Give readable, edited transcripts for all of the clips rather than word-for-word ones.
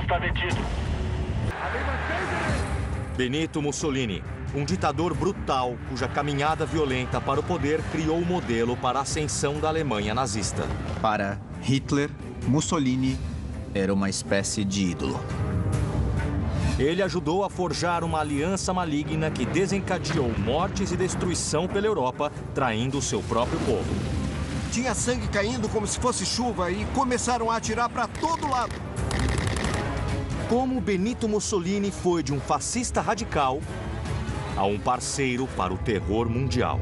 está detido. Benito Mussolini, um ditador brutal cuja caminhada violenta para o poder criou o modelo para a ascensão da Alemanha nazista. Para Hitler, Mussolini era uma espécie de ídolo. Ele ajudou a forjar uma aliança maligna que desencadeou mortes e destruição pela Europa, traindo o seu próprio povo. Tinha sangue caindo como se fosse chuva e começaram a atirar para todo lado. Como Benito Mussolini foi de um fascista radical a um parceiro para o terror mundial.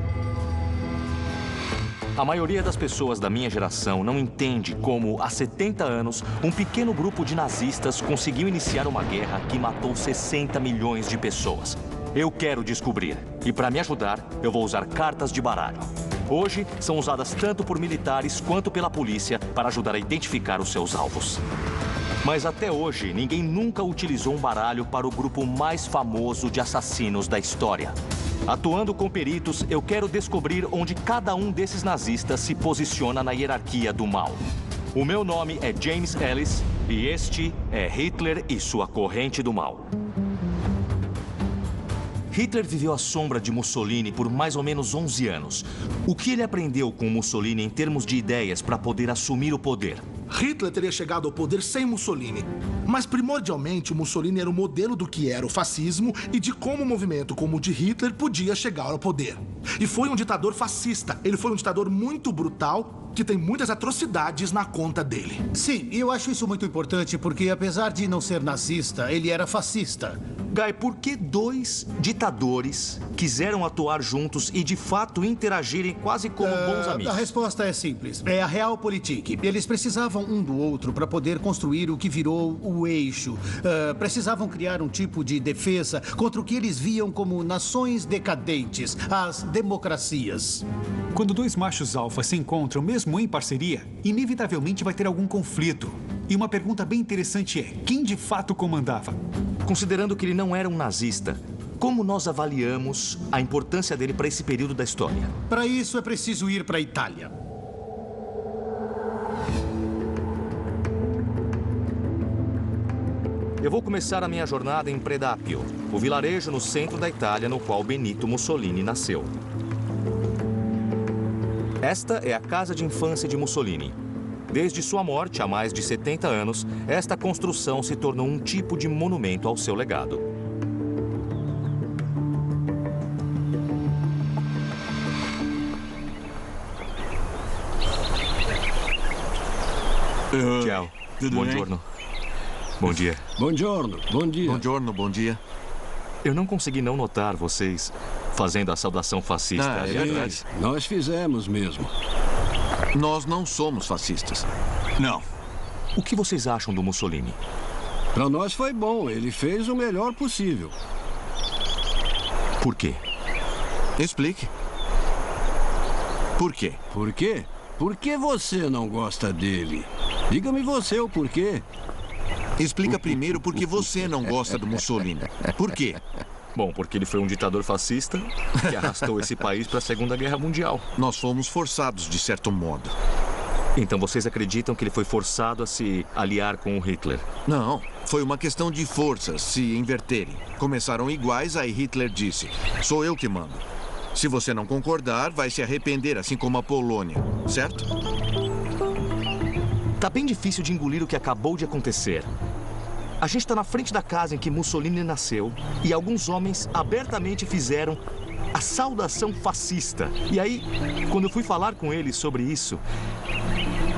A maioria das pessoas da minha geração não entende como, há 70 anos, um pequeno grupo de nazistas conseguiu iniciar uma guerra que matou 60 milhões de pessoas. Eu quero descobrir. E para me ajudar, eu vou usar cartas de baralho. Hoje, são usadas tanto por militares quanto pela polícia para ajudar a identificar os seus alvos. Mas até hoje, ninguém nunca utilizou um baralho para o grupo mais famoso de assassinos da história. Atuando com peritos, eu quero descobrir onde cada um desses nazistas se posiciona na hierarquia do mal. O meu nome é James Ellis e este é Hitler e sua corrente do mal. Hitler viveu à sombra de Mussolini por mais ou menos 11 anos. O que ele aprendeu com Mussolini em termos de ideias para poder assumir o poder? Hitler teria chegado ao poder sem Mussolini. Mas, primordialmente, o Mussolini era o modelo do que era o fascismo e de como um movimento como o de Hitler podia chegar ao poder. E foi um ditador fascista. Ele foi um ditador muito brutal, que tem muitas atrocidades na conta dele. Sim, e eu acho isso muito importante porque, apesar de não ser nazista, ele era fascista. Guy, por que dois ditadores quiseram atuar juntos e, de fato, interagirem quase como bons amigos? A resposta é simples. É a Realpolitik. Eles precisavam um do outro para poder construir o que virou o eixo. Precisavam criar um tipo de defesa contra o que eles viam como nações decadentes, as democracias. Quando dois machos alfa se encontram, mesmo em parceria, inevitavelmente vai ter algum conflito. E uma pergunta bem interessante é, quem de fato comandava? Considerando que ele não era um nazista, como nós avaliamos a importância dele para esse período da história? Para isso é preciso ir para a Itália. Eu vou começar a minha jornada em Predappio, o vilarejo no centro da Itália no qual Benito Mussolini nasceu. Esta é a casa de infância de Mussolini. Desde sua morte, há mais de 70 anos, esta construção se tornou um tipo de monumento ao seu legado. Tchau. Buongiorno. Bom dia. Buongiorno. Bom dia. Buongiorno, bom dia. Eu não consegui não notar vocês fazendo a saudação fascista. É verdade. Nós fizemos mesmo. Nós não somos fascistas. Não. O que vocês acham do Mussolini? Para nós foi bom. Ele fez o melhor possível. Por quê? Explique. Por quê? Por quê? Por que você não gosta dele? Diga-me você o porquê. Explica primeiro por que você não gosta do Mussolini. Por quê? Bom, porque ele foi um ditador fascista que arrastou esse país para a Segunda Guerra Mundial. Nós fomos forçados, de certo modo. Então vocês acreditam que ele foi forçado a se aliar com o Hitler? Não, foi uma questão de forças se inverterem. Começaram iguais, aí Hitler disse, sou eu que mando. Se você não concordar, vai se arrepender, assim como a Polônia, certo? Tá bem difícil de engolir o que acabou de acontecer. A gente está na frente da casa em que Mussolini nasceu e alguns homens abertamente fizeram a saudação fascista. E aí, quando eu fui falar com eles sobre isso,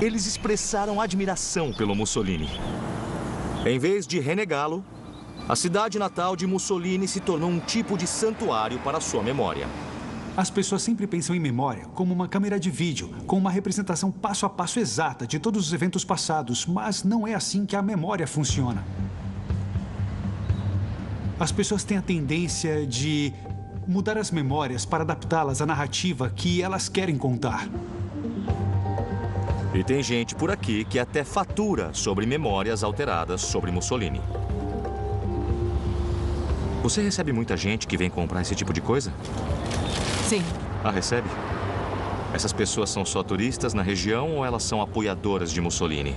eles expressaram admiração pelo Mussolini. Em vez de renegá-lo, a cidade natal de Mussolini se tornou um tipo de santuário para sua memória. As pessoas sempre pensam em memória como uma câmera de vídeo, com uma representação passo a passo exata de todos os eventos passados, mas não é assim que a memória funciona. As pessoas têm a tendência de mudar as memórias para adaptá-las à narrativa que elas querem contar. E tem gente por aqui que até fatura sobre memórias alteradas sobre Mussolini. Você recebe muita gente que vem comprar esse tipo de coisa? Sim. Ah, recebe? Essas pessoas são só turistas na região ou elas são apoiadoras de Mussolini?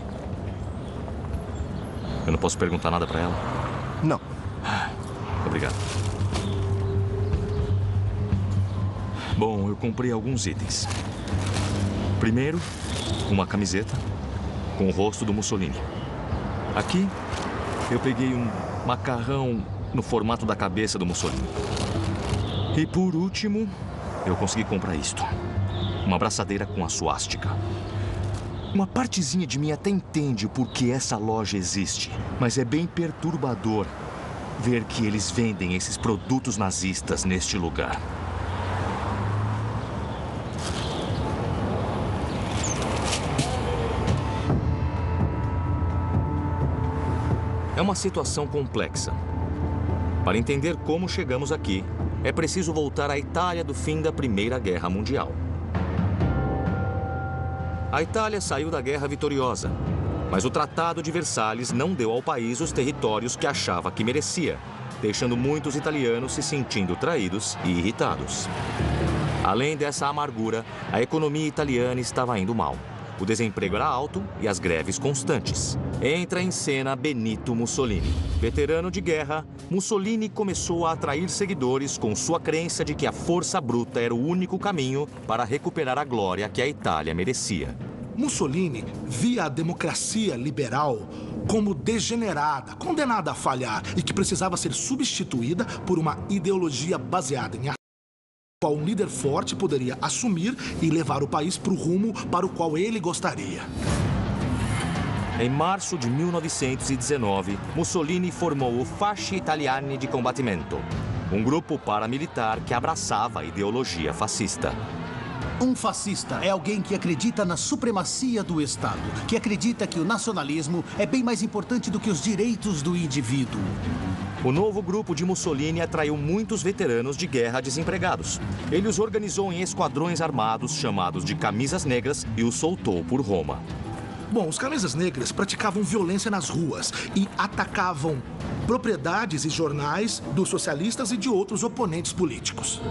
Eu não posso perguntar nada pra ela? Não. Obrigado. Bom, eu comprei alguns itens. Primeiro, uma camiseta com o rosto do Mussolini. Aqui, eu peguei um macarrão no formato da cabeça do Mussolini. E por último, eu consegui comprar isto. Uma abraçadeira com a suástica. Uma partezinha de mim até entende por que essa loja existe, mas é bem perturbador ver que eles vendem esses produtos nazistas neste lugar. É uma situação complexa. Para entender como chegamos aqui, é preciso voltar à Itália do fim da Primeira Guerra Mundial. A Itália saiu da guerra vitoriosa, mas o Tratado de Versalhes não deu ao país os territórios que achava que merecia, deixando muitos italianos se sentindo traídos e irritados. Além dessa amargura, a economia italiana estava indo mal. O desemprego era alto e as greves constantes. Entra em cena Benito Mussolini. Veterano de guerra, Mussolini começou a atrair seguidores com sua crença de que a força bruta era o único caminho para recuperar a glória que a Itália merecia. Mussolini via a democracia liberal como degenerada, condenada a falhar e que precisava ser substituída por uma ideologia baseada em qual um líder forte poderia assumir e levar o país para o rumo para o qual ele gostaria. Em março de 1919, Mussolini formou o Fasci Italiani di Combattimento, um grupo paramilitar que abraçava a ideologia fascista. Um fascista é alguém que acredita na supremacia do Estado, que acredita que o nacionalismo é bem mais importante do que os direitos do indivíduo. O novo grupo de Mussolini atraiu muitos veteranos de guerra desempregados. Ele os organizou em esquadrões armados chamados de Camisas Negras e os soltou por Roma. Bom, os camisas negras praticavam violência nas ruas e atacavam propriedades e jornais dos socialistas e de outros oponentes políticos.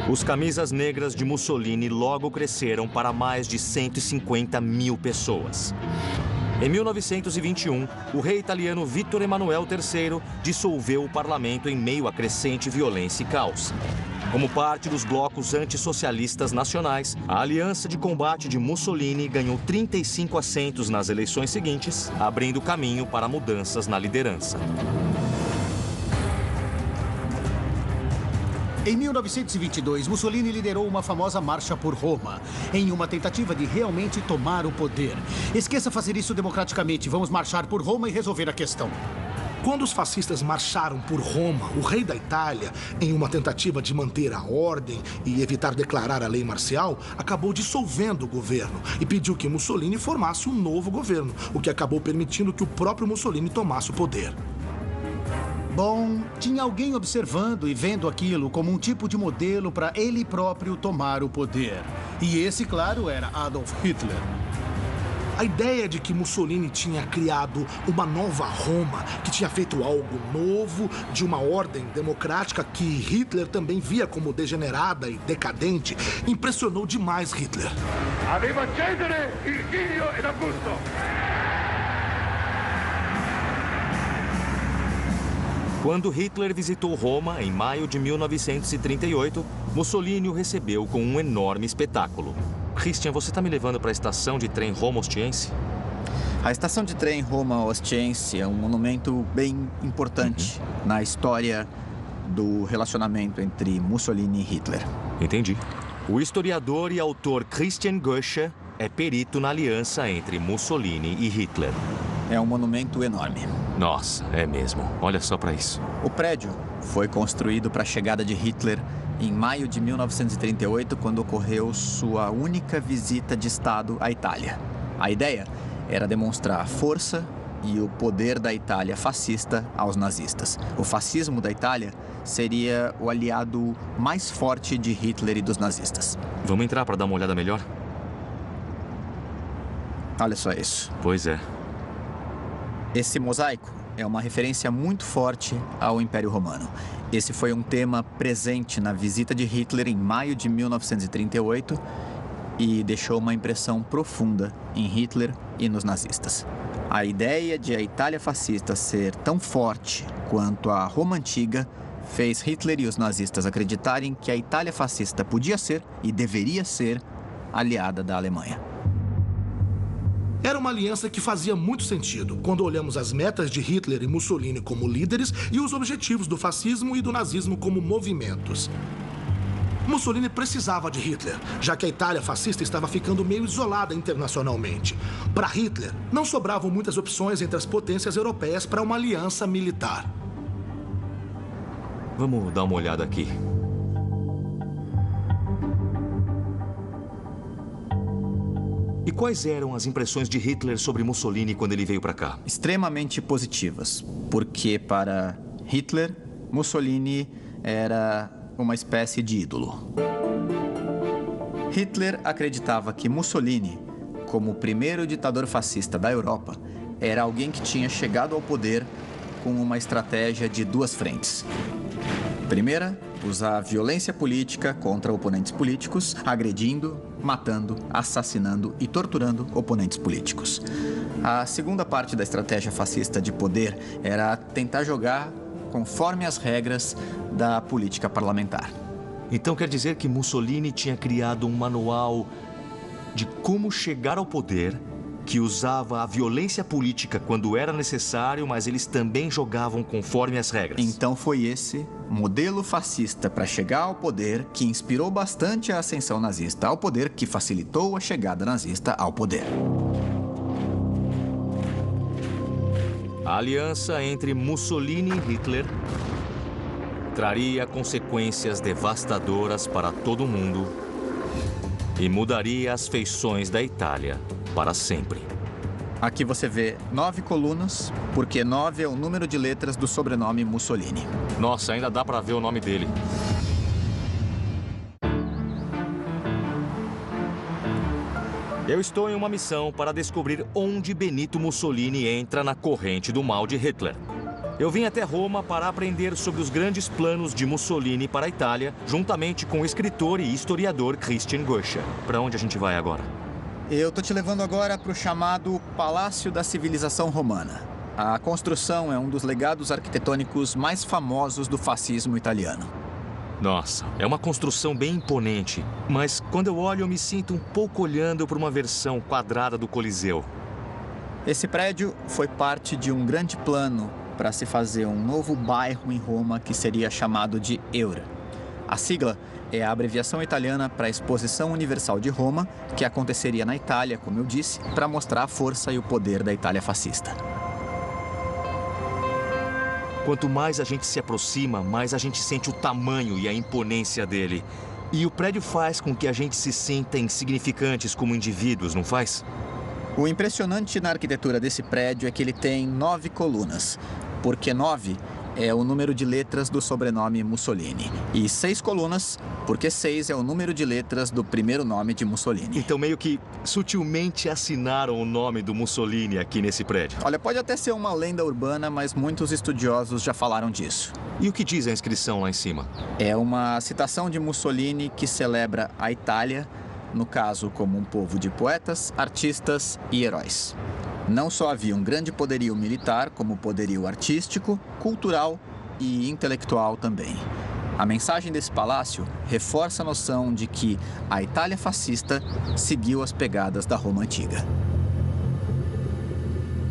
Os camisas negras de Mussolini logo cresceram para mais de 150 mil pessoas. Em 1921, o rei italiano Vittor Emanuele III dissolveu o parlamento em meio a crescente violência e caos. Como parte dos blocos antissocialistas nacionais, a Aliança de Combate de Mussolini ganhou 35 assentos nas eleições seguintes, abrindo caminho para mudanças na liderança. Em 1922, Mussolini liderou uma famosa marcha por Roma, em uma tentativa de realmente tomar o poder. Esqueça fazer isso democraticamente. Vamos marchar por Roma e resolver a questão. Quando os fascistas marcharam por Roma, o rei da Itália, em uma tentativa de manter a ordem e evitar declarar a lei marcial, acabou dissolvendo o governo e pediu que Mussolini formasse um novo governo, o que acabou permitindo que o próprio Mussolini tomasse o poder. Bom, tinha alguém observando e vendo aquilo como um tipo de modelo para ele próprio tomar o poder. E esse, claro, era Adolf Hitler. A ideia de que Mussolini tinha criado uma nova Roma, que tinha feito algo novo, de uma ordem democrática que Hitler também via como degenerada e decadente, impressionou demais Hitler. Aveva Cesare, Virgilio ed Augusto. Quando Hitler visitou Roma, em maio de 1938, Mussolini o recebeu com um enorme espetáculo. Christian, você está me levando para a estação de trem Roma-Ostiense? A estação de trem Roma-Ostiense é um monumento bem importante na história do relacionamento entre Mussolini e Hitler. Entendi. O historiador e autor Christian Goesch é perito na aliança entre Mussolini e Hitler. É um monumento enorme. Nossa, é mesmo. Olha só para isso. O prédio foi construído para a chegada de Hitler em maio de 1938, quando ocorreu sua única visita de Estado à Itália. A ideia era demonstrar a força e o poder da Itália fascista aos nazistas. O fascismo da Itália seria o aliado mais forte de Hitler e dos nazistas. Vamos entrar para dar uma olhada melhor? Olha só isso. Pois é. Esse mosaico é uma referência muito forte ao Império Romano. Esse foi um tema presente na visita de Hitler em maio de 1938 e deixou uma impressão profunda em Hitler e nos nazistas. A ideia de a Itália fascista ser tão forte quanto a Roma Antiga fez Hitler e os nazistas acreditarem que a Itália fascista podia ser e deveria ser aliada da Alemanha. Era uma aliança que fazia muito sentido quando olhamos as metas de Hitler e Mussolini como líderes e os objetivos do fascismo e do nazismo como movimentos. Mussolini precisava de Hitler, já que a Itália fascista estava ficando meio isolada internacionalmente. Para Hitler, não sobravam muitas opções entre as potências europeias para uma aliança militar. Vamos dar uma olhada aqui. E quais eram as impressões de Hitler sobre Mussolini quando ele veio para cá? Extremamente positivas, porque para Hitler, Mussolini era uma espécie de ídolo. Hitler acreditava que Mussolini, como o primeiro ditador fascista da Europa, era alguém que tinha chegado ao poder com uma estratégia de duas frentes. Primeira, usar violência política contra oponentes políticos, agredindo, matando, assassinando e torturando oponentes políticos. A segunda parte da estratégia fascista de poder era tentar jogar conforme as regras da política parlamentar. Então quer dizer que Mussolini tinha criado um manual de como chegar ao poder, que usava a violência política quando era necessário, mas eles também jogavam conforme as regras. Então foi esse modelo fascista para chegar ao poder que inspirou bastante a ascensão nazista ao poder, que facilitou a chegada nazista ao poder. A aliança entre Mussolini e Hitler traria consequências devastadoras para todo mundo e mudaria as feições da Itália para sempre. Aqui você vê 9 colunas, porque 9 é o número de letras do sobrenome Mussolini. Nossa, ainda dá para ver o nome dele. Eu estou em uma missão para descobrir onde Benito Mussolini entra na corrente do mal de Hitler. Eu vim até Roma para aprender sobre os grandes planos de Mussolini para a Itália, juntamente com o escritor e historiador Christian Goesch. Para onde a gente vai agora? Eu tô te levando agora para o chamado Palácio da Civilização Romana. A construção é um dos legados arquitetônicos mais famosos do fascismo italiano. Nossa, é uma construção bem imponente, mas quando eu olho eu me sinto um pouco olhando para uma versão quadrada do Coliseu. Esse prédio foi parte de um grande plano para se fazer um novo bairro em Roma que seria chamado de Eura. A sigla é a abreviação italiana para a Exposição Universal de Roma, que aconteceria na Itália, como eu disse, para mostrar a força e o poder da Itália fascista. Quanto mais a gente se aproxima, mais a gente sente o tamanho e a imponência dele. E o prédio faz com que a gente se sinta insignificantes como indivíduos, não faz? O impressionante na arquitetura desse prédio é que ele tem 9 colunas, porque 9 é o número de letras do sobrenome Mussolini. E 6 colunas, porque 6 é o número de letras do primeiro nome de Mussolini. Então meio que sutilmente assinaram o nome do Mussolini aqui nesse prédio. Olha, pode até ser uma lenda urbana, mas muitos estudiosos já falaram disso. E o que diz a inscrição lá em cima? É uma citação de Mussolini que celebra a Itália, no caso como um povo de poetas, artistas e heróis. Não só havia um grande poderio militar, como poderio artístico, cultural e intelectual também. A mensagem desse palácio reforça a noção de que a Itália fascista seguiu as pegadas da Roma Antiga.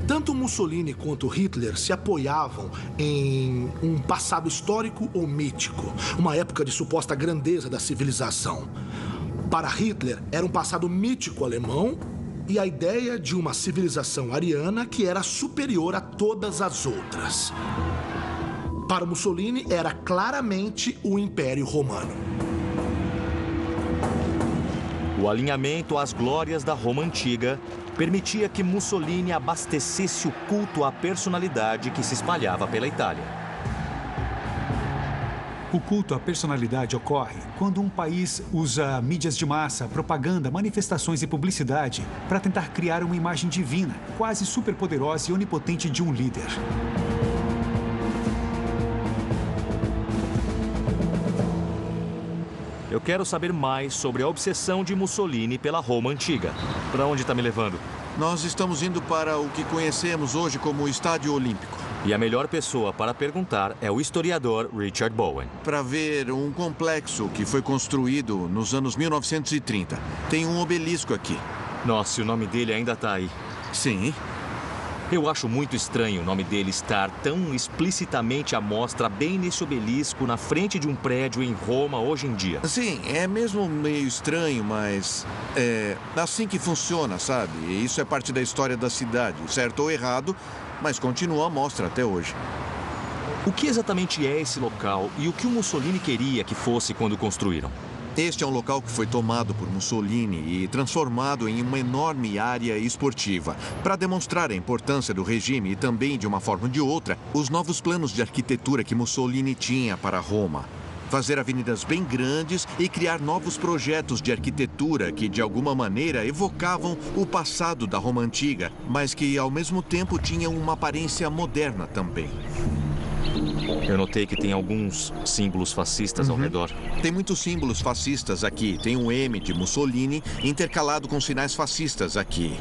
Tanto Mussolini quanto Hitler se apoiavam em um passado histórico ou mítico, uma época de suposta grandeza da civilização. Para Hitler, era um passado mítico alemão e a ideia de uma civilização ariana que era superior a todas as outras. Para Mussolini, era claramente o Império Romano. O alinhamento às glórias da Roma Antiga permitia que Mussolini abastecesse o culto à personalidade que se espalhava pela Itália. O culto à personalidade ocorre quando um país usa mídias de massa, propaganda, manifestações e publicidade para tentar criar uma imagem divina, quase superpoderosa e onipotente de um líder. Eu quero saber mais sobre a obsessão de Mussolini pela Roma Antiga. Para onde está me levando? Nós estamos indo para o que conhecemos hoje como o Estádio Olímpico. E a melhor pessoa para perguntar é o historiador Richard Bowen. Para ver um complexo que foi construído nos anos 1930. Tem um obelisco aqui. Nossa, e o nome dele ainda está aí. Sim. Eu acho muito estranho o nome dele estar tão explicitamente à mostra bem nesse obelisco na frente de um prédio em Roma hoje em dia. Sim, é mesmo meio estranho, mas é assim que funciona, sabe? E isso é parte da história da cidade, certo ou errado, mas continua à mostra até hoje. O que exatamente é esse local e o que o Mussolini queria que fosse quando construíram? Este é um local que foi tomado por Mussolini e transformado em uma enorme área esportiva, para demonstrar a importância do regime e também, de uma forma ou de outra, os novos planos de arquitetura que Mussolini tinha para Roma. Fazer avenidas bem grandes e criar novos projetos de arquitetura que, de alguma maneira, evocavam o passado da Roma antiga, mas que, ao mesmo tempo, tinham uma aparência moderna também. Eu notei que tem alguns símbolos fascistas ao redor. Tem muitos símbolos fascistas aqui. Tem um M de Mussolini intercalado com sinais fascistas aqui.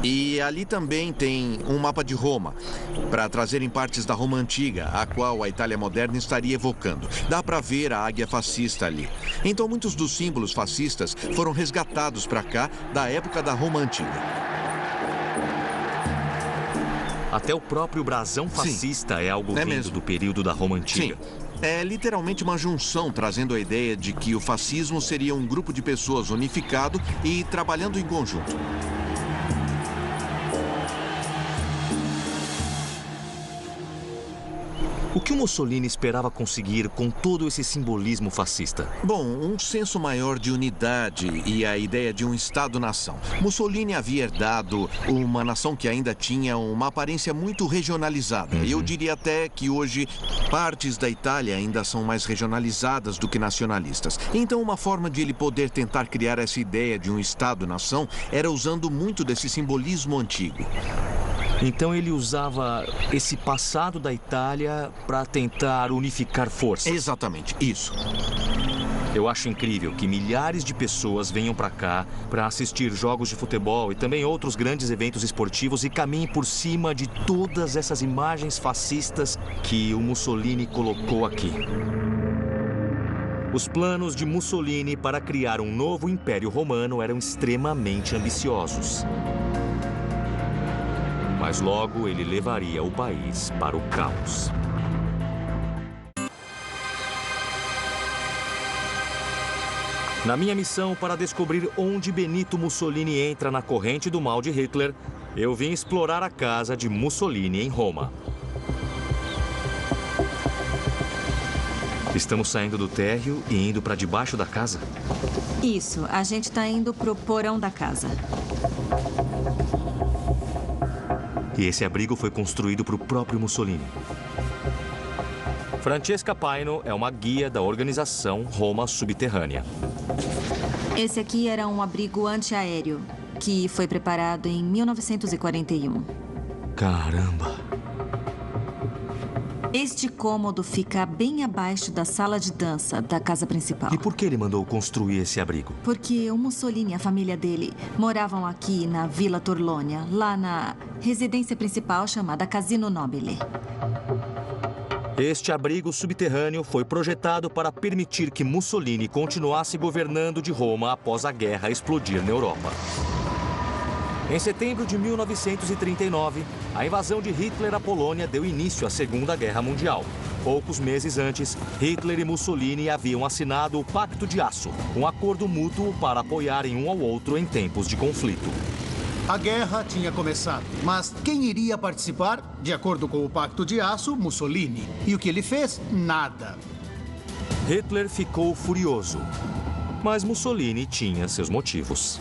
E ali também tem um mapa de Roma, para trazerem partes da Roma antiga, a qual a Itália moderna estaria evocando. Dá para ver a águia fascista ali. Então muitos dos símbolos fascistas foram resgatados para cá da época da Roma antiga. Até o próprio brasão fascista é algo vindo do período da Roma antiga. Sim. É literalmente uma junção trazendo a ideia de que o fascismo seria um grupo de pessoas unificado e trabalhando em conjunto. O que o Mussolini esperava conseguir com todo esse simbolismo fascista? Bom, um senso maior de unidade e a ideia de um Estado-nação. Mussolini havia herdado uma nação que ainda tinha uma aparência muito regionalizada. Eu diria até que hoje partes da Itália ainda são mais regionalizadas do que nacionalistas. Então, uma forma de ele poder tentar criar essa ideia de um Estado-nação era usando muito desse simbolismo antigo. Então ele usava esse passado da Itália para tentar unificar forças. Exatamente, isso. Eu acho incrível que milhares de pessoas venham para cá para assistir jogos de futebol e também outros grandes eventos esportivos e caminhem por cima de todas essas imagens fascistas que o Mussolini colocou aqui. Os planos de Mussolini para criar um novo Império Romano eram extremamente ambiciosos. Mas logo ele levaria o país para o caos. Na minha missão para descobrir onde Benito Mussolini entra na corrente do mal de Hitler, eu vim explorar a casa de Mussolini em Roma. Estamos saindo do térreo e indo para debaixo da casa? Isso, a gente está indo pro porão da casa. E esse abrigo foi construído para o próprio Mussolini. Francesca Paino é uma guia da organização Roma Subterrânea. Esse aqui era um abrigo antiaéreo, que foi preparado em 1941. Caramba! Este cômodo fica bem abaixo da sala de dança da casa principal. E por que ele mandou construir esse abrigo? Porque o Mussolini e a família dele moravam aqui na Vila Torlonia, lá na residência principal chamada Casino Nobile. Este abrigo subterrâneo foi projetado para permitir que Mussolini continuasse governando de Roma após a guerra explodir na Europa. Em setembro de 1939, a invasão de Hitler à Polônia deu início à Segunda Guerra Mundial. Poucos meses antes, Hitler e Mussolini haviam assinado o Pacto de Aço, um acordo mútuo para apoiarem um ao outro em tempos de conflito. A guerra tinha começado, mas quem iria participar? De acordo com o Pacto de Aço, Mussolini. E o que ele fez? Nada. Hitler ficou furioso, mas Mussolini tinha seus motivos.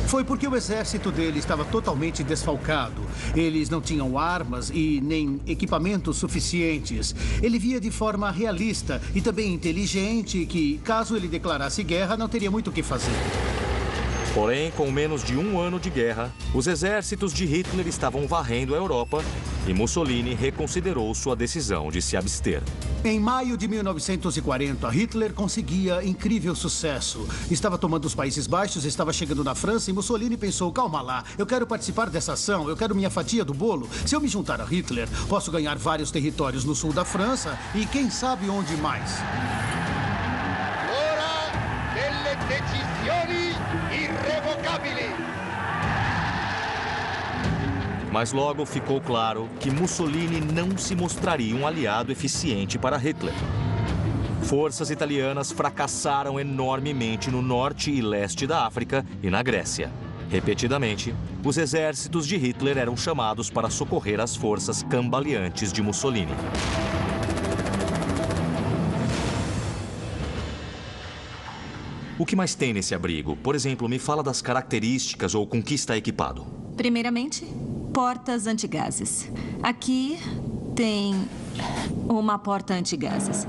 Foi porque o exército dele estava totalmente desfalcado. Eles não tinham armas e nem equipamentos suficientes. Ele via de forma realista e também inteligente que, caso ele declarasse guerra, não teria muito o que fazer. Porém, com menos de um ano de guerra, os exércitos de Hitler estavam varrendo a Europa E Mussolini reconsiderou sua decisão de se abster. Em maio de 1940, Hitler conseguia incrível sucesso. Estava tomando os Países Baixos, estava chegando na França e Mussolini pensou, calma lá, eu quero participar dessa ação, eu quero minha fatia do bolo. Se eu me juntar a Hitler, posso ganhar vários territórios no sul da França e quem sabe onde mais. L'ora delle decisioni irrevocabili. Mas logo ficou claro que Mussolini não se mostraria um aliado eficiente para Hitler. Forças italianas fracassaram enormemente no norte e leste da África e na Grécia. Repetidamente, os exércitos de Hitler eram chamados para socorrer as forças cambaleantes de Mussolini. O que mais tem nesse abrigo? Por exemplo, me fala das características ou com que está equipado. Primeiramente, portas antigases. Aqui tem uma porta antigases.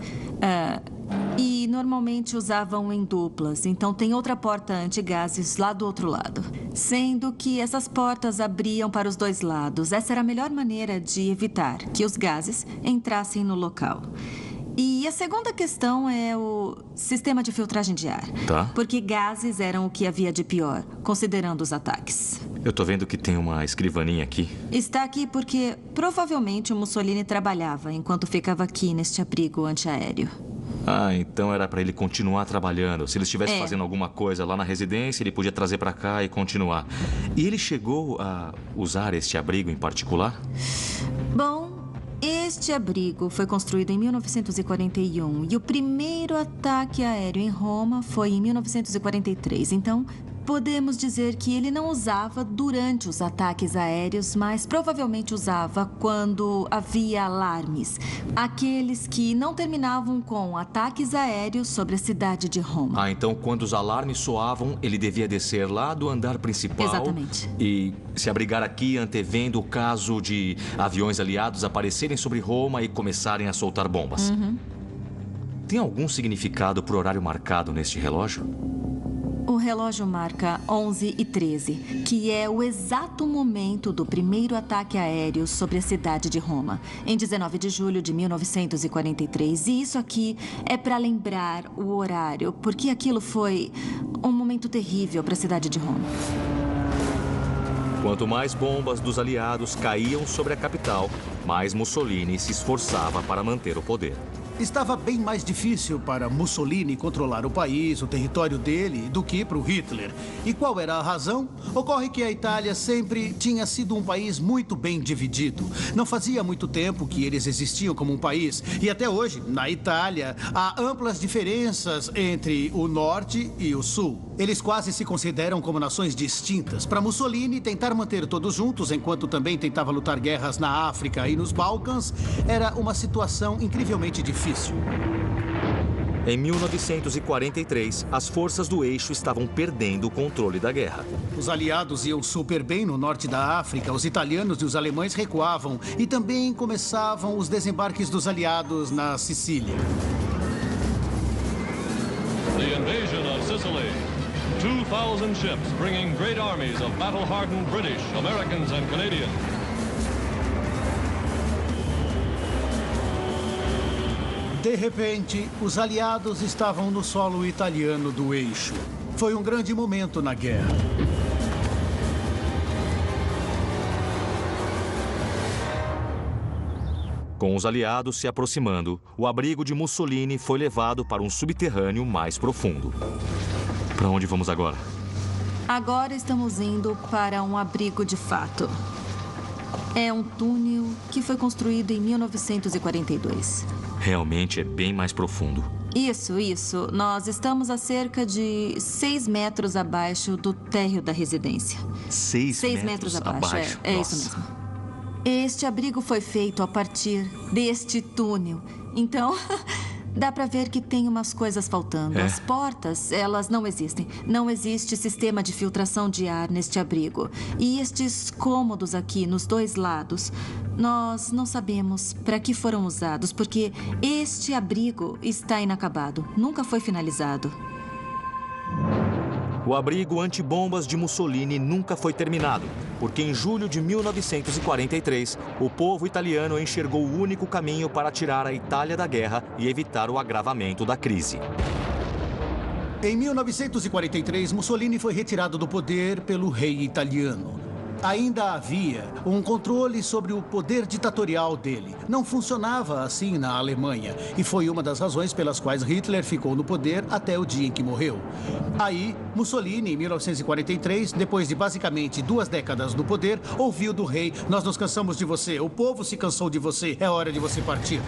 E normalmente usavam em duplas, então tem outra porta antigases lá do outro lado. Sendo que essas portas abriam para os dois lados. Essa era a melhor maneira de evitar que os gases entrassem no local. E a segunda questão é o sistema de filtragem de ar. Tá. Porque gases eram o que havia de pior, considerando os ataques. Eu tô vendo que tem uma escrivaninha aqui. Está aqui porque provavelmente o Mussolini trabalhava enquanto ficava aqui neste abrigo antiaéreo. Ah, então era para ele continuar trabalhando. Se ele estivesse fazendo alguma coisa lá na residência, ele podia trazer para cá e continuar. E ele chegou a usar este abrigo em particular? Bom, este abrigo foi construído em 1941 e o primeiro ataque aéreo em Roma foi em 1943. Então, podemos dizer que ele não usava durante os ataques aéreos, mas provavelmente usava quando havia alarmes. Aqueles que não terminavam com ataques aéreos sobre a cidade de Roma. Ah, então quando os alarmes soavam, ele devia descer lá do andar principal. Exatamente. E se abrigar aqui, antevendo o caso de aviões aliados aparecerem sobre Roma e começarem a soltar bombas. Tem algum significado para o horário marcado neste relógio? O relógio marca 11h13, que é o exato momento do primeiro ataque aéreo sobre a cidade de Roma, em 19 de julho de 1943. E isso aqui é para lembrar o horário, porque aquilo foi um momento terrível para a cidade de Roma. Quanto mais bombas dos aliados caíam sobre a capital, mais Mussolini se esforçava para manter o poder. Estava bem mais difícil para Mussolini controlar o país, o território dele, do que para o Hitler. E qual era a razão? Ocorre que a Itália sempre tinha sido um país muito bem dividido. Não fazia muito tempo que eles existiam como um país. E até hoje, na Itália, há amplas diferenças entre o norte e o sul. Eles quase se consideram como nações distintas. Para Mussolini, tentar manter todos juntos, enquanto também tentava lutar guerras na África e nos Balcãs, era uma situação incrivelmente difícil. Em 1943, as forças do eixo estavam perdendo o controle da guerra. Os aliados iam super bem no norte da África, os italianos e os alemães recuavam e também começavam os desembarques dos aliados na Sicília. The invasion of Sicily. 2,000 ships bringing great armies of battle-hardened British, Americans and Canadians. De repente, os aliados estavam no solo italiano do eixo. Foi um grande momento na guerra. Com os aliados se aproximando, o abrigo de Mussolini foi levado para um subterrâneo mais profundo. Para onde vamos agora? Agora estamos indo para um abrigo de fato. É um túnel que foi construído em 1942. Realmente é bem mais profundo. Isso. Nós estamos a cerca de 6 metros abaixo do térreo da residência. 6 metros abaixo? É isso mesmo. Este abrigo foi feito a partir deste túnel. Então, dá pra ver que tem umas coisas faltando. As portas, elas não existem. Não existe sistema de filtração de ar neste abrigo. E estes cômodos aqui, nos dois lados, nós não sabemos para que foram usados, porque este abrigo está inacabado. Nunca foi finalizado. O abrigo antibombas de Mussolini nunca foi terminado, porque em julho de 1943, o povo italiano enxergou o único caminho para tirar a Itália da guerra e evitar o agravamento da crise. Em 1943, Mussolini foi retirado do poder pelo rei italiano. Ainda havia um controle sobre o poder ditatorial dele. Não funcionava assim na Alemanha. E foi uma das razões pelas quais Hitler ficou no poder até o dia em que morreu. Aí, Mussolini, em 1943, depois de basicamente 2 décadas no poder, ouviu do rei: "Nós nos cansamos de você, o povo se cansou de você, é hora de você partir."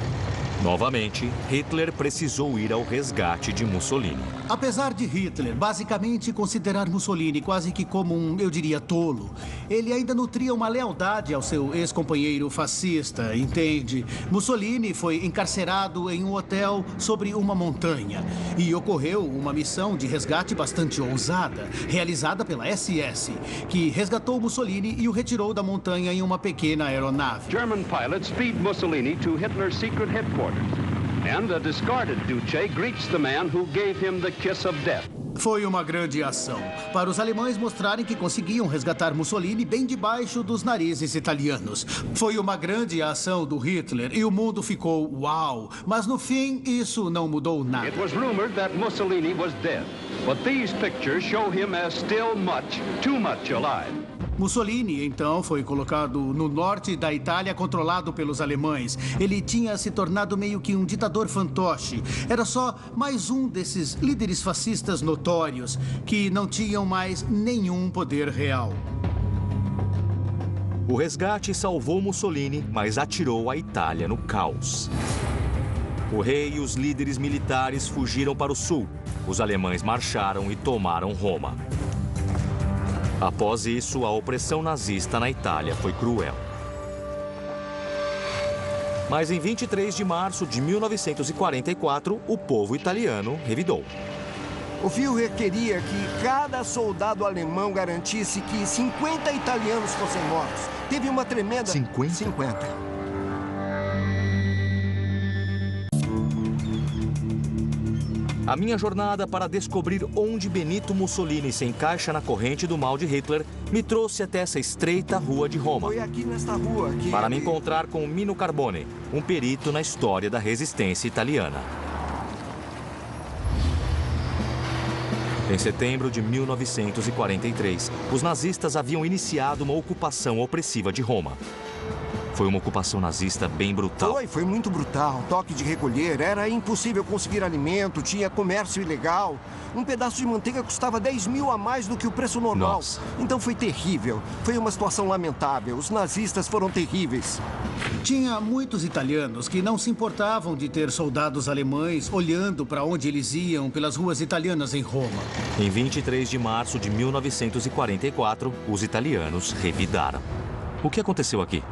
Novamente, Hitler precisou ir ao resgate de Mussolini. Apesar de Hitler basicamente considerar Mussolini quase que como eu diria, tolo, ele ainda nutria uma lealdade ao seu ex-companheiro fascista, entende? Mussolini foi encarcerado em um hotel sobre uma montanha e ocorreu uma missão de resgate bastante ousada, realizada pela SS, que resgatou Mussolini e o retirou da montanha em uma pequena aeronave. German pilots feed Mussolini to Hitler's secret headquarters. And a discarded Duce greets the man who gave him the kiss of death. Foi uma grande ação, para os alemães mostrarem que conseguiam resgatar Mussolini bem debaixo dos narizes italianos. Foi uma grande ação do Hitler e o mundo ficou uau. Mas no fim, isso não mudou nada. It was rumored that Mussolini was dead, but these pictures show him as still too much alive. Mussolini, então, foi colocado no norte da Itália, controlado pelos alemães. Ele tinha se tornado meio que um ditador fantoche. Era só mais um desses líderes fascistas notórios que não tinham mais nenhum poder real. O resgate salvou Mussolini, mas atirou a Itália no caos. O rei e os líderes militares fugiram para o sul. Os alemães marcharam e tomaram Roma. Após isso, a opressão nazista na Itália foi cruel. Mas em 23 de março de 1944, o povo italiano revidou. O Führer queria que cada soldado alemão garantisse que 50 italianos fossem mortos. Teve uma tremenda... 50? 50. A minha jornada para descobrir onde Benito Mussolini se encaixa na corrente do mal de Hitler me trouxe até essa estreita rua de Roma. Foi aqui nesta rua que... Para me encontrar com Mino Carbone, um perito na história da resistência italiana. Em setembro de 1943, os nazistas haviam iniciado uma ocupação opressiva de Roma. Foi uma ocupação nazista bem brutal. Foi muito brutal. Toque de recolher, era impossível conseguir alimento, tinha comércio ilegal. Um pedaço de manteiga custava 10 mil a mais do que o preço normal. Nossa. Então foi terrível. Foi uma situação lamentável. Os nazistas foram terríveis. Tinha muitos italianos que não se importavam de ter soldados alemães olhando para onde eles iam pelas ruas italianas em Roma. Em 23 de março de 1944, os italianos revidaram. O que aconteceu aqui?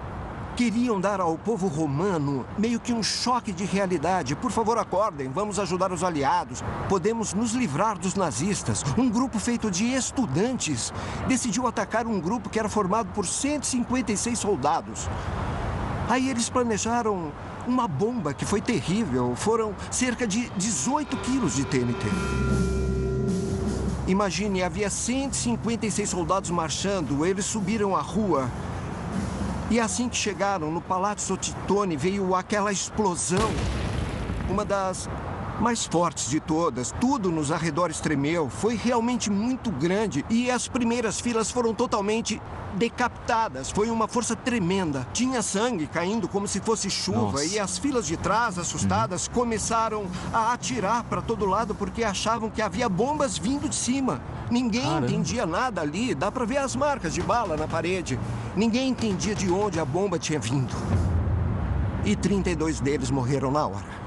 Queriam dar ao povo romano meio que um choque de realidade. Por favor, acordem, vamos ajudar os aliados. Podemos nos livrar dos nazistas. Um grupo feito de estudantes decidiu atacar um grupo que era formado por 156 soldados. Aí eles planejaram uma bomba que foi terrível. Foram cerca de 18 quilos de TNT. Imagine, havia 156 soldados marchando. Eles subiram a rua. E assim que chegaram no Palazzo Titone, veio aquela explosão. Uma das mais fortes de todas. Tudo nos arredores tremeu. Foi realmente muito grande. E as primeiras filas foram totalmente decapitadas. Foi uma força tremenda. Tinha sangue caindo como se fosse chuva. Nossa. E as filas de trás, assustadas, começaram a atirar para todo lado porque achavam que havia bombas vindo de cima. Ninguém entendia nada ali. Dá para ver as marcas de bala na parede. Ninguém entendia de onde a bomba tinha vindo. E 32 deles morreram na hora.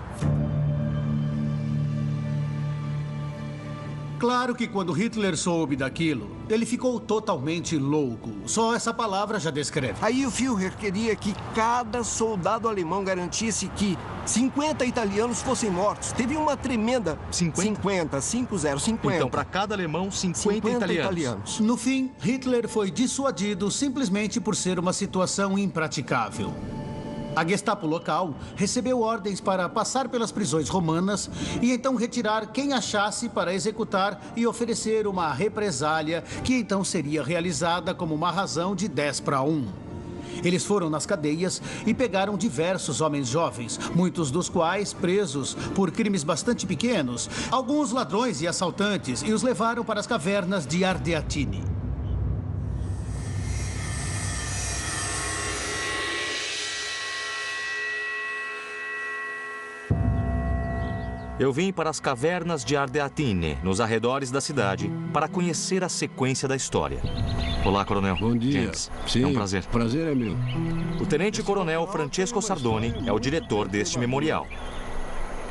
Claro que quando Hitler soube daquilo, ele ficou totalmente louco. Só essa palavra já descreve. Aí o Führer queria que cada soldado alemão garantisse que 50 italianos fossem mortos. Teve uma tremenda... 50. Então, para cada alemão, 50 italianos. No fim, Hitler foi dissuadido simplesmente por ser uma situação impraticável. A Gestapo local recebeu ordens para passar pelas prisões romanas e então retirar quem achasse para executar e oferecer uma represália que então seria realizada como uma razão de 10-1. Eles foram nas cadeias e pegaram diversos homens jovens, muitos dos quais presos por crimes bastante pequenos, alguns ladrões e assaltantes, e os levaram para as cavernas de Ardeatine. Eu vim para as cavernas de Ardeatine, nos arredores da cidade, para conhecer a sequência da história. Olá, Coronel. Bom dia. James. Sim, é um prazer. Prazer é meu. O Tenente-Coronel Francesco Sardoni é o diretor deste memorial.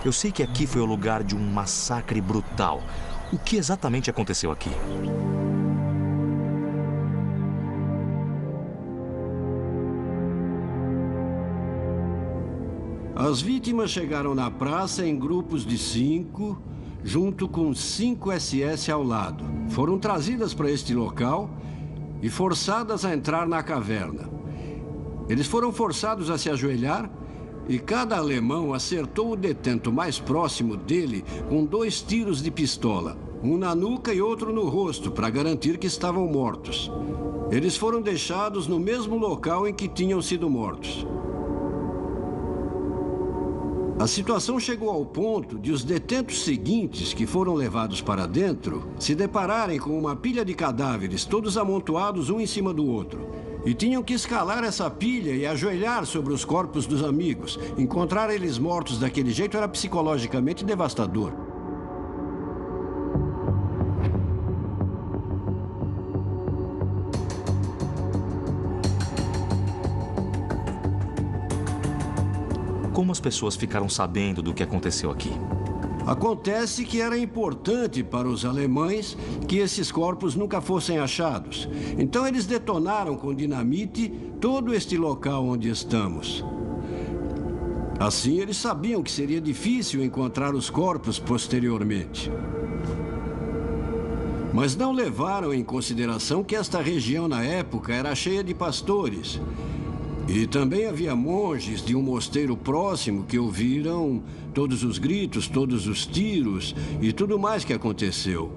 Eu sei que aqui foi o lugar de um massacre brutal. O que exatamente aconteceu aqui? As vítimas chegaram na praça em grupos de 5, junto com 5 SS ao lado. Foram trazidas para este local e forçadas a entrar na caverna. Eles foram forçados a se ajoelhar e cada alemão acertou o detento mais próximo dele com 2 tiros de pistola, um na nuca e outro no rosto, para garantir que estavam mortos. Eles foram deixados no mesmo local em que tinham sido mortos. A situação chegou ao ponto de os detentos seguintes, que foram levados para dentro, se depararem com uma pilha de cadáveres, todos amontoados um em cima do outro. E tinham que escalar essa pilha e ajoelhar sobre os corpos dos amigos. Encontrar eles mortos daquele jeito era psicologicamente devastador. Como as pessoas ficaram sabendo do que aconteceu aqui? Acontece que era importante para os alemães que esses corpos nunca fossem achados. Então eles detonaram com dinamite todo este local onde estamos. Assim, eles sabiam que seria difícil encontrar os corpos posteriormente. Mas não levaram em consideração que esta região na época era cheia de pastores. E também havia monges de um mosteiro próximo que ouviram todos os gritos, todos os tiros e tudo mais que aconteceu.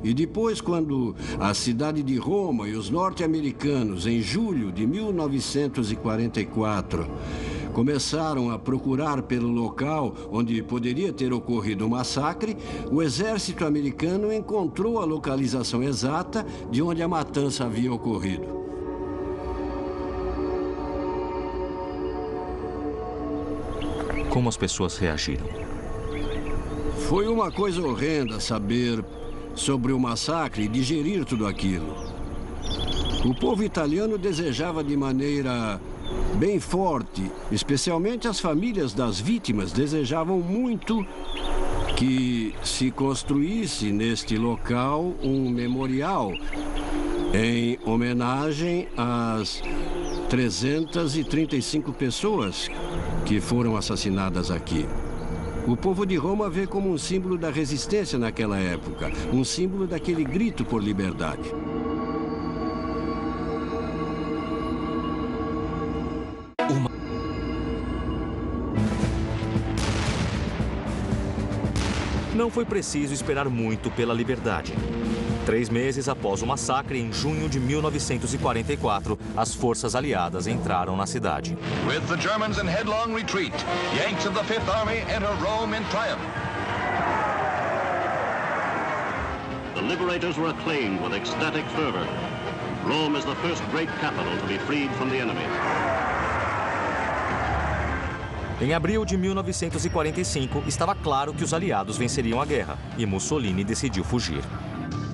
E depois, quando a cidade de Roma e os norte-americanos, em julho de 1944, começaram a procurar pelo local onde poderia ter ocorrido o massacre, o exército americano encontrou a localização exata de onde a matança havia ocorrido. Como as pessoas reagiram? Foi uma coisa horrenda saber sobre o massacre e digerir tudo aquilo. O povo italiano desejava de maneira bem forte, especialmente as famílias das vítimas, desejavam muito que se construísse neste local um memorial em homenagem às 335 pessoas que foram assassinadas aqui. O povo de Roma vê como um símbolo da resistência naquela época, um símbolo daquele grito por liberdade. Não foi preciso esperar muito pela liberdade. 3 meses após o massacre, em junho de 1944, as forças aliadas entraram na cidade. With the Germans in headlong retreat, Yanks of the Fifth Army enter Rome in triumph. The liberators were acclaimed with ecstatic fervor. Rome is the first great capital to be freed from the enemy. Em abril de 1945, estava claro que os aliados venceriam a guerra e Mussolini decidiu fugir.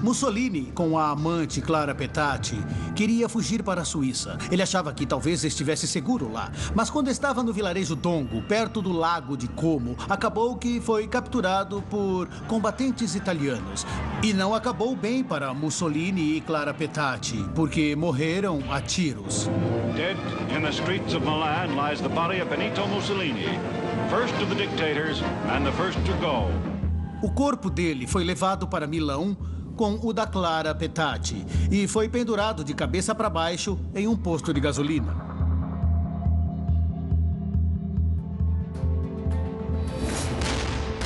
Mussolini, com a amante Clara Petacci, queria fugir para a Suíça. Ele achava que talvez estivesse seguro lá. Mas quando estava no vilarejo Dongo, perto do lago de Como, acabou que foi capturado por combatentes italianos. E não acabou bem para Mussolini e Clara Petacci, porque morreram a tiros. Dead in the streets of Milan lies the body of Benito Mussolini, first of the dictators and the first to go. O corpo dele foi levado para Milão com o da Clara Petacci e foi pendurado de cabeça para baixo em um posto de gasolina.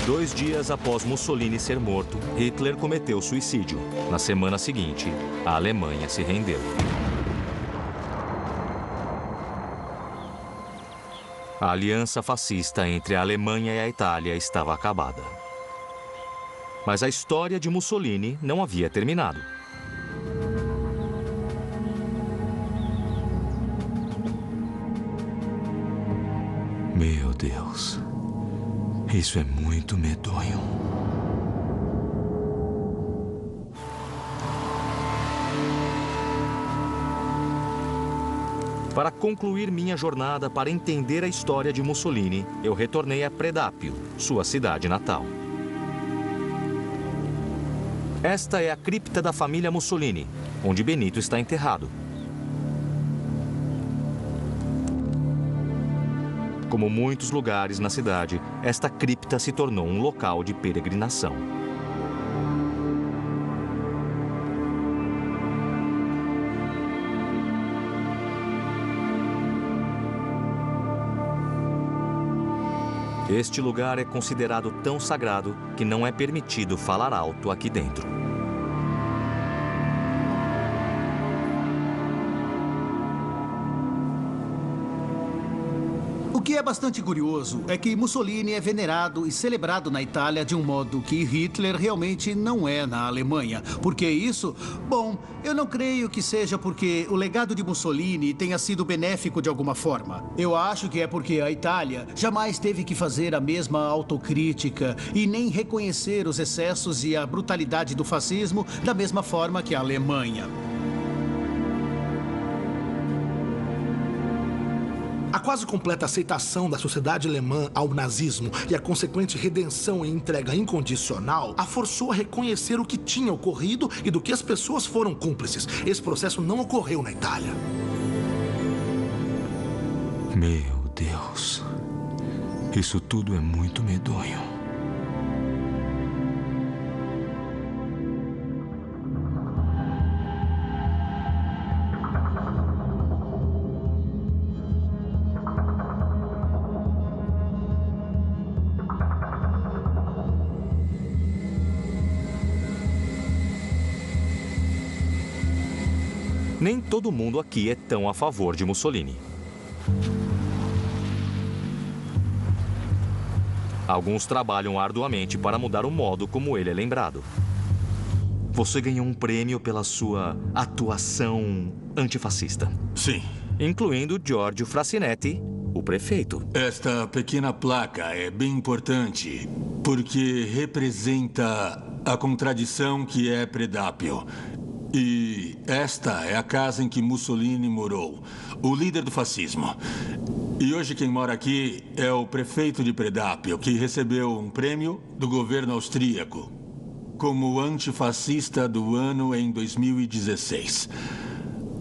2 dias após Mussolini ser morto, Hitler cometeu suicídio. Na semana seguinte, a Alemanha se rendeu. A aliança fascista entre a Alemanha e a Itália estava acabada. Mas a história de Mussolini não havia terminado. Meu Deus, isso é muito medonho. Para concluir minha jornada para entender a história de Mussolini, eu retornei a Predápio, sua cidade natal. Esta é a cripta da família Mussolini, onde Benito está enterrado. Como muitos lugares na cidade, esta cripta se tornou um local de peregrinação. Este lugar é considerado tão sagrado que não é permitido falar alto aqui dentro. O que é bastante curioso é que Mussolini é venerado e celebrado na Itália de um modo que Hitler realmente não é na Alemanha. Por que isso? Bom, eu não creio que seja porque o legado de Mussolini tenha sido benéfico de alguma forma. Eu acho que é porque a Itália jamais teve que fazer a mesma autocrítica e nem reconhecer os excessos e a brutalidade do fascismo da mesma forma que a Alemanha. A quase completa aceitação da sociedade alemã ao nazismo e a consequente redenção e entrega incondicional a forçou a reconhecer o que tinha ocorrido e do que as pessoas foram cúmplices. Esse processo não ocorreu na Itália. Meu Deus, isso tudo é muito medonho. Nem todo mundo aqui é tão a favor de Mussolini. Alguns trabalham arduamente para mudar o modo como ele é lembrado. Você ganhou um prêmio pela sua atuação antifascista. Sim. Incluindo Giorgio Frassinetti, o prefeito. Esta pequena placa é bem importante porque representa a contradição que é Predápio. E esta é a casa em que Mussolini morou, o líder do fascismo. E hoje quem mora aqui é o prefeito de Predápio, que recebeu um prêmio do governo austríaco como antifascista do ano em 2016.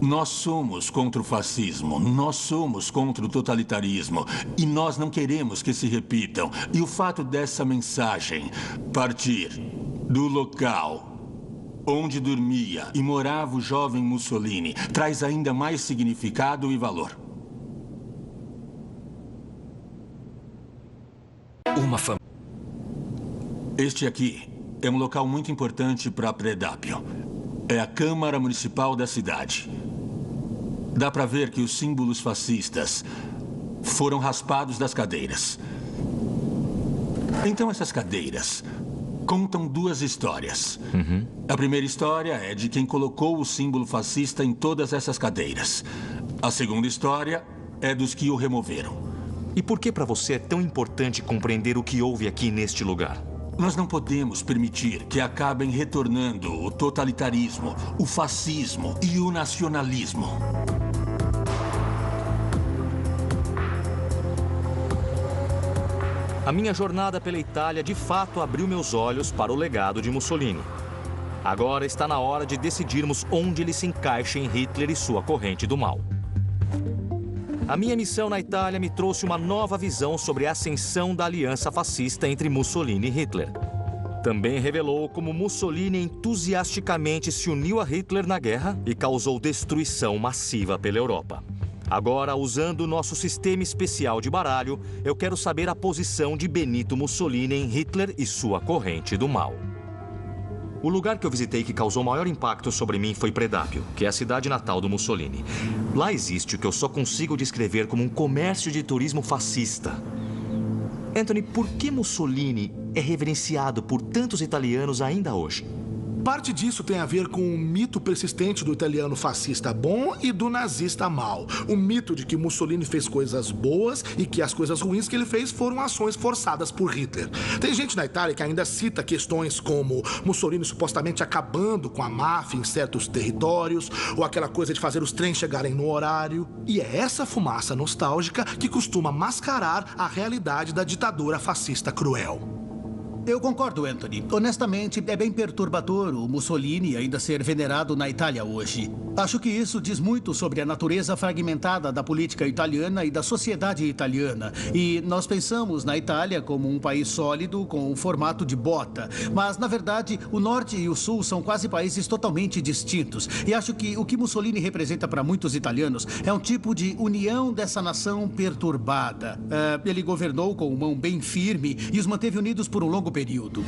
Nós somos contra o fascismo, nós somos contra o totalitarismo e nós não queremos que se repitam. E o fato dessa mensagem partir do local onde dormia e morava o jovem Mussolini traz ainda mais significado e valor. Este aqui é um local muito importante para Predápio. É a Câmara Municipal da cidade. Dá para ver que os símbolos fascistas foram raspados das cadeiras. Então essas cadeiras contam duas histórias. A primeira história é de quem colocou o símbolo fascista em todas essas cadeiras. A segunda história é dos que o removeram. E por que para você é tão importante compreender o que houve aqui neste lugar? Nós não podemos permitir que acabem retornando o totalitarismo, o fascismo e o nacionalismo. A minha jornada pela Itália de fato abriu meus olhos para o legado de Mussolini. Agora está na hora de decidirmos onde ele se encaixa em Hitler e sua corrente do mal. A minha missão na Itália me trouxe uma nova visão sobre a ascensão da aliança fascista entre Mussolini e Hitler. Também revelou como Mussolini entusiasticamente se uniu a Hitler na guerra e causou destruição massiva pela Europa. Agora, usando o nosso sistema especial de baralho, eu quero saber a posição de Benito Mussolini em Hitler e sua corrente do mal. O lugar que eu visitei que causou maior impacto sobre mim foi Predápio, que é a cidade natal do Mussolini. Lá existe o que eu só consigo descrever como um comércio de turismo fascista. Anthony, por que Mussolini é reverenciado por tantos italianos ainda hoje? Parte disso tem a ver com o mito persistente do italiano fascista bom e do nazista mau. O mito de que Mussolini fez coisas boas e que as coisas ruins que ele fez foram ações forçadas por Hitler. Tem gente na Itália que ainda cita questões como Mussolini supostamente acabando com a máfia em certos territórios, ou aquela coisa de fazer os trens chegarem no horário. E é essa fumaça nostálgica que costuma mascarar a realidade da ditadura fascista cruel. Eu concordo, Anthony. Honestamente, é bem perturbador o Mussolini ainda ser venerado na Itália hoje. Acho que isso diz muito sobre a natureza fragmentada da política italiana e da sociedade italiana. E nós pensamos na Itália como um país sólido, com um formato de bota. Mas, na verdade, o Norte e o Sul são quase países totalmente distintos. E acho que o que Mussolini representa para muitos italianos é um tipo de união dessa nação perturbada. Ele governou com mão bem firme e os manteve unidos por um longo período.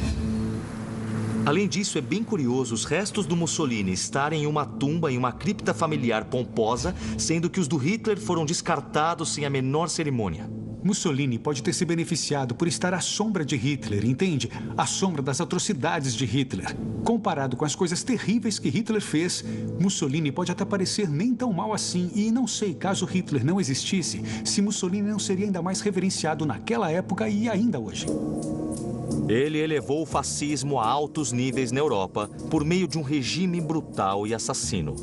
Além disso, é bem curioso os restos do Mussolini estarem em uma tumba em uma cripta familiar pomposa, sendo que os do Hitler foram descartados sem a menor cerimônia. Mussolini pode ter se beneficiado por estar à sombra de Hitler, entende? À sombra das atrocidades de Hitler. Comparado com as coisas terríveis que Hitler fez, Mussolini pode até parecer nem tão mal assim. E não sei, caso Hitler não existisse, se Mussolini não seria ainda mais reverenciado naquela época e ainda hoje. Ele elevou o fascismo a altos níveis na Europa por meio de um regime brutal e assassino.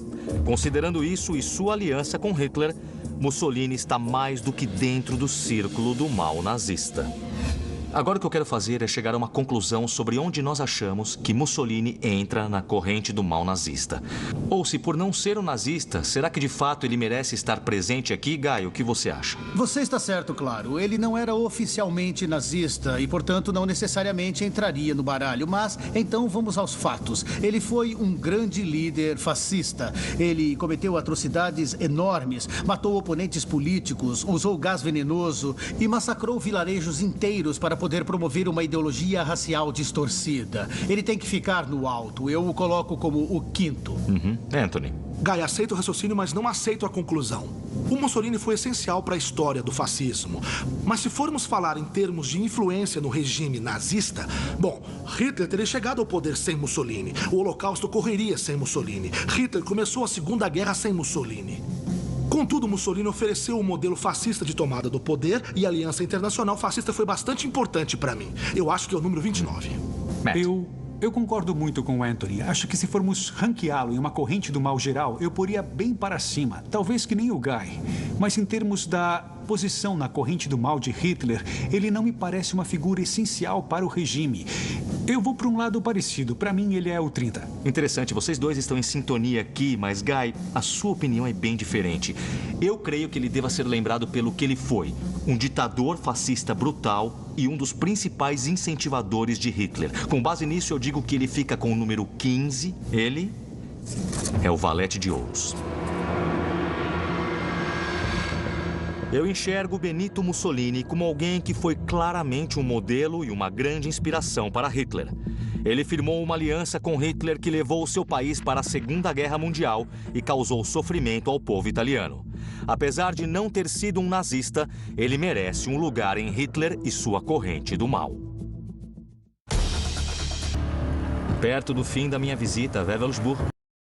Considerando isso e sua aliança com Hitler, Mussolini está mais do que dentro do círculo do mal nazista. Agora o que eu quero fazer é chegar a uma conclusão sobre onde nós achamos que Mussolini entra na corrente do mal nazista. Ou se por não ser um nazista, será que de fato ele merece estar presente aqui? Gaio, o que você acha? Você está certo, claro. Ele não era oficialmente nazista e, portanto, não necessariamente entraria no baralho. Mas, então, vamos aos fatos. Ele foi um grande líder fascista. Ele cometeu atrocidades enormes, matou oponentes políticos, usou gás venenoso e massacrou vilarejos inteiros para poder promover uma ideologia racial distorcida. Ele tem que ficar no alto. Eu o coloco como o quinto. Anthony. Gaia, aceito o raciocínio, mas não aceito a conclusão. O Mussolini foi essencial para a história do fascismo. Mas se formos falar em termos de influência no regime nazista, bom, Hitler teria chegado ao poder sem Mussolini. O Holocausto ocorreria sem Mussolini. Hitler começou a Segunda Guerra sem Mussolini. Contudo, Mussolini ofereceu um modelo fascista de tomada do poder e a Aliança Internacional Fascista foi bastante importante para mim. Eu acho que é o número 29. Eu concordo muito com o Anthony. Acho que se formos ranqueá-lo em uma corrente do mal geral, eu poria bem para cima. Talvez que nem o Guy. Mas em termos da posição na corrente do mal de Hitler, ele não me parece uma figura essencial para o regime. Eu vou para um lado parecido. Para mim, ele é o 30. Interessante, vocês dois estão em sintonia aqui, mas, Guy, a sua opinião é bem diferente. Eu creio que ele deva ser lembrado pelo que ele foi. Um ditador fascista brutal e um dos principais incentivadores de Hitler. Com base nisso, eu digo que ele fica com o número 15. Ele é o valete de ouros. Eu enxergo Benito Mussolini como alguém que foi claramente um modelo e uma grande inspiração para Hitler. Ele firmou uma aliança com Hitler que levou o seu país para a Segunda Guerra Mundial e causou sofrimento ao povo italiano. Apesar de não ter sido um nazista, ele merece um lugar em Hitler e sua corrente do mal. Perto do fim da minha visita a Wewelsburg,